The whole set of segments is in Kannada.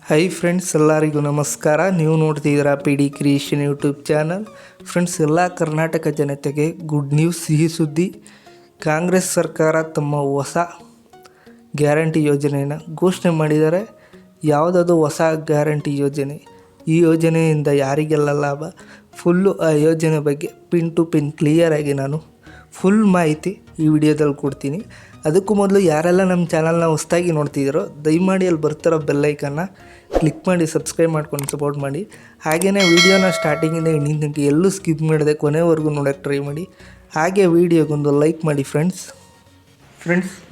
ಹೈ ಫ್ರೆಂಡ್ಸ್, ಎಲ್ಲರಿಗೂ ನಮಸ್ಕಾರ. ನೀವು ನೋಡ್ತಿದ್ದೀರಾ P D creation YouTube channel. Friends, ಎಲ್ಲ ಕರ್ನಾಟಕ ಜನತೆಗೆ ಗುಡ್ ನ್ಯೂಸ್, ಸಿಹಿ ಸುದ್ದಿ. ಕಾಂಗ್ರೆಸ್ ಸರ್ಕಾರ ತಮ್ಮ ಹೊಸ ಗ್ಯಾರಂಟಿ ಯೋಜನೆಯನ್ನು ಘೋಷಣೆ ಮಾಡಿದ್ದಾರೆ. ಯಾವುದದು ಹೊಸ ಗ್ಯಾರಂಟಿ ಯೋಜನೆ? ಈ ಯೋಜನೆಯಿಂದ ಯಾರಿಗೆಲ್ಲ ಲಾಭ? ಫುಲ್ಲು ಆ ಯೋಜನೆ ಬಗ್ಗೆ ಪಿನ್ ಟು ಪಿನ್ ಕ್ಲಿಯರಾಗಿ ನಾನು ಫುಲ್ ಮಾಹಿತಿ ಈ ವಿಡಿಯೋದಲ್ಲಿ ಕೊಡ್ತೀನಿ. ಅದಕ್ಕೂ ಮೊದಲು ಯಾರೆಲ್ಲ ನಮ್ಮ ಚಾನಲ್ನ ಹೊಸದಾಗಿ ನೋಡ್ತಿದ್ದೀರೋ ದಯಮಾಡಿ ಅಲ್ಲಿ ಬರ್ತಿರೋ ಬೆಲ್ಲೈಕನ್ನ ಕ್ಲಿಕ್ ಮಾಡಿ ಸಬ್ಸ್ಕ್ರೈಬ್ ಮಾಡ್ಕೊಂಡು ಸಪೋರ್ಟ್ ಮಾಡಿ. ಹಾಗೆಯೇ ವಿಡಿಯೋನ ಸ್ಟಾರ್ಟಿಂಗಿಂದ ಎಂಡಿಂಗ್ ತನಕ ಎಲ್ಲೂ ಸ್ಕಿಪ್ ಮಾಡದೆ ಕೊನೆವರೆಗೂ ನೋಡೋಕ್ಕೆ ಟ್ರೈ ಮಾಡಿ. ಹಾಗೆ ವಿಡಿಯೋಗೊಂದು ಲೈಕ್ ಮಾಡಿ ಫ್ರೆಂಡ್ಸ್.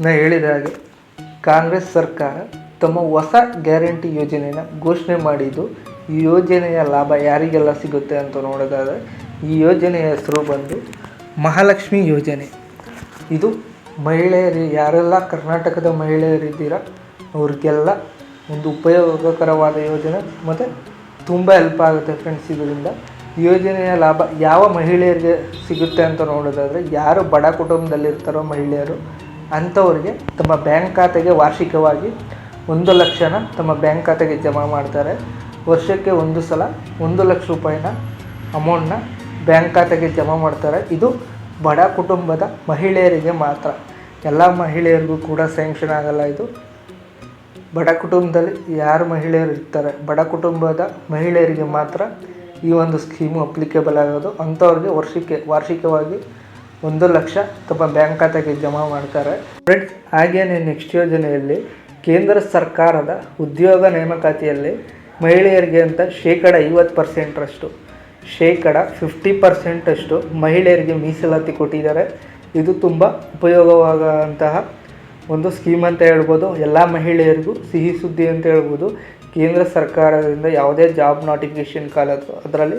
ನಾನು ಹೇಳಿದ ಹಾಗೆ ಕಾಂಗ್ರೆಸ್ ಸರ್ಕಾರ ತಮ್ಮ ಹೊಸ ಗ್ಯಾರಂಟಿ ಯೋಜನೆಯನ್ನು ಘೋಷಣೆ ಮಾಡಿದ್ದು. ಈ ಯೋಜನೆಯ ಲಾಭ ಯಾರಿಗೆಲ್ಲ ಸಿಗುತ್ತೆ ಅಂತ ನೋಡೋದಾದರೆ, ಈ ಯೋಜನೆಯ ಹೆಸರು ಬಂದು ಮಹಾಲಕ್ಷ್ಮಿ ಯೋಜನೆ. ಇದು ಮಹಿಳೆಯರು ಯಾರೆಲ್ಲ ಕರ್ನಾಟಕದ ಮಹಿಳೆಯರಿದ್ದೀರ ಅವ್ರಿಗೆಲ್ಲ ಒಂದು ಉಪಯೋಗಕರವಾದ ಯೋಜನೆ ಮತ್ತು ತುಂಬ ಹೆಲ್ಪ್ ಆಗುತ್ತೆ ಫ್ರೆಂಡ್ಸ್. ಇದರಿಂದ ಯೋಜನೆಯ ಲಾಭ ಯಾವ ಮಹಿಳೆಯರಿಗೆ ಸಿಗುತ್ತೆ ಅಂತ ನೋಡೋದಾದರೆ, ಯಾರು ಬಡ ಕುಟುಂಬದಲ್ಲಿರ್ತಾರೋ ಮಹಿಳೆಯರು ಅಂಥವ್ರಿಗೆ ತಮ್ಮ ಬ್ಯಾಂಕ್ ಖಾತೆಗೆ ವಾರ್ಷಿಕವಾಗಿ 1 ಲಕ್ಷನ ತಮ್ಮ ಬ್ಯಾಂಕ್ ಖಾತೆಗೆ ಜಮಾ ಮಾಡ್ತಾರೆ. ವರ್ಷಕ್ಕೆ ಒಂದು ಸಲ 1 ಲಕ್ಷ ರೂಪಾಯಿನ ಅಮೌಂಟನ್ನ ಬ್ಯಾಂಕ್ ಖಾತೆಗೆ ಜಮಾ ಮಾಡ್ತಾರೆ. ಇದು ಬಡ ಕುಟುಂಬದ ಮಹಿಳೆಯರಿಗೆ ಮಾತ್ರ. ಎಲ್ಲ ಮಹಿಳೆಯರಿಗೂ ಕೂಡ ಸ್ಯಾಂಕ್ಷನ್ ಆಗಲ್ಲ. ಇದು ಬಡ ಕುಟುಂಬದಲ್ಲಿ ಯಾರು ಮಹಿಳೆಯರು ಇರ್ತಾರೆ, ಬಡ ಕುಟುಂಬದ ಮಹಿಳೆಯರಿಗೆ ಮಾತ್ರ ಈ ಒಂದು ಸ್ಕೀಮು ಅಪ್ಲಿಕೇಬಲ್ ಆಗೋದು. ಅಂಥವ್ರಿಗೆ ವಾರ್ಷಿಕವಾಗಿ 1 ಲಕ್ಷ ತಮ್ಮ ಬ್ಯಾಂಕ್ ಖಾತೆಗೆ ಜಮಾ ಮಾಡ್ತಾರೆ ಫ್ರೆಂಡ್ಸ್. ಹಾಗೆಯೇ ನೆಕ್ಸ್ಟ್ ಯೋಜನೆಯಲ್ಲಿ ಕೇಂದ್ರ ಸರ್ಕಾರದ ಉದ್ಯೋಗ ನೇಮಕಾತಿಯಲ್ಲಿ ಮಹಿಳೆಯರಿಗೆ ಅಂತ 50% 50% ಮಹಿಳೆಯರಿಗೆ ಮೀಸಲಾತಿ ಕೊಟ್ಟಿದ್ದಾರೆ. ಇದು ತುಂಬ ಉಪಯೋಗವಾಗುವಂತಹ ಒಂದು ಸ್ಕೀಮ್ ಅಂತ ಹೇಳ್ಬೋದು. ಎಲ್ಲ ಮಹಿಳೆಯರಿಗೂ ಸಿಹಿ ಸುದ್ದಿ ಅಂತ ಹೇಳ್ಬೋದು. ಕೇಂದ್ರ ಸರ್ಕಾರದಿಂದ ಯಾವುದೇ ಜಾಬ್ ನೋಟಿಫಿಕೇಷನ್ ಕಾಲದ್ದು ಅದರಲ್ಲಿ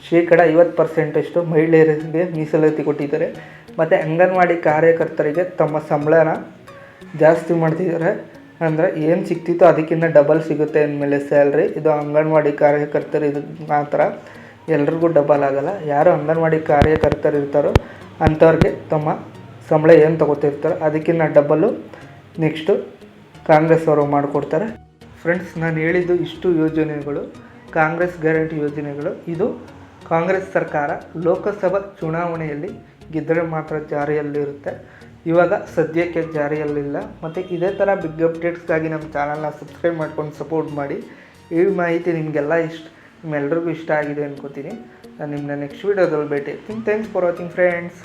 50% ಮಹಿಳೆಯರಿಗೆ ಮೀಸಲಾತಿ ಕೊಟ್ಟಿದ್ದಾರೆ. ಮತ್ತು ಅಂಗನವಾಡಿ ಕಾರ್ಯಕರ್ತರಿಗೆ ತಮ್ಮ ಸಂಬಳನ ಜಾಸ್ತಿ ಮಾಡ್ತಿದ್ದಾರೆ. ಅಂದರೆ ಏನು ಸಿಗ್ತಿತ್ತೋ ಅದಕ್ಕಿಂತ ಡಬಲ್ ಸಿಗುತ್ತೆ ಅಂದಮೇಲೆ ಸ್ಯಾಲ್ರಿ. ಇದು ಅಂಗನವಾಡಿ ಕಾರ್ಯಕರ್ತರು ಇದು ಮಾತ್ರ, ಎಲ್ರಿಗೂ ಡಬಲ್ ಆಗೋಲ್ಲ. ಯಾರು ಅಂಗನವಾಡಿ ಕಾರ್ಯಕರ್ತರು ಇರ್ತಾರೋ ಅಂಥವ್ರಿಗೆ ತಮ್ಮ ಸಂಬಳ ಏನು ತೊಗೋತಿರ್ತಾರೋ ಅದಕ್ಕಿಂತ ಡಬಲ್ಲು ನೆಕ್ಸ್ಟು ಕಾಂಗ್ರೆಸ್ ಅವರು ಮಾಡಿಕೊಡ್ತಾರೆ ಫ್ರೆಂಡ್ಸ್. ನಾನು ಹೇಳಿದ್ದು ಇಷ್ಟು ಯೋಜನೆಗಳು ಕಾಂಗ್ರೆಸ್ ಗ್ಯಾರಂಟಿ ಯೋಜನೆಗಳು. ಇದು ಕಾಂಗ್ರೆಸ್ ಸರ್ಕಾರ ಲೋಕಸಭಾ ಚುನಾವಣೆಯಲ್ಲಿ ಗೆದ್ದರೆ ಮಾತ್ರ ಜಾರಿಯಲ್ಲಿರುತ್ತೆ. ಇವಾಗ ಸದ್ಯಕ್ಕೆ ಜಾರಿಯಲ್ಲಿಲ್ಲ. ಮತ್ತು ಇದೇ ಥರ ಬಿಗ್ ಅಪ್ಡೇಟ್ಸ್ಗಾಗಿ ನಮ್ಮ ಚಾನಲ್ನ ಸಬ್ಸ್ಕ್ರೈಬ್ ಮಾಡ್ಕೊಂಡು ಸಪೋರ್ಟ್ ಮಾಡಿ. ಈ ಮಾಹಿತಿ ನಿಮ್ಮೆಲ್ಲರಿಗೂ ಇಷ್ಟ ಆಗಿದೆ ಅನ್ಕೋತೀನಿ. ನಾನು ನಿಮ್ಮನ್ನ ನೆಕ್ಸ್ಟ್ ವೀಡಿಯೋದಲ್ಲಿ ಭೇಟಿ ಆಗ್ತೀನಿ. Thanks for watching friends.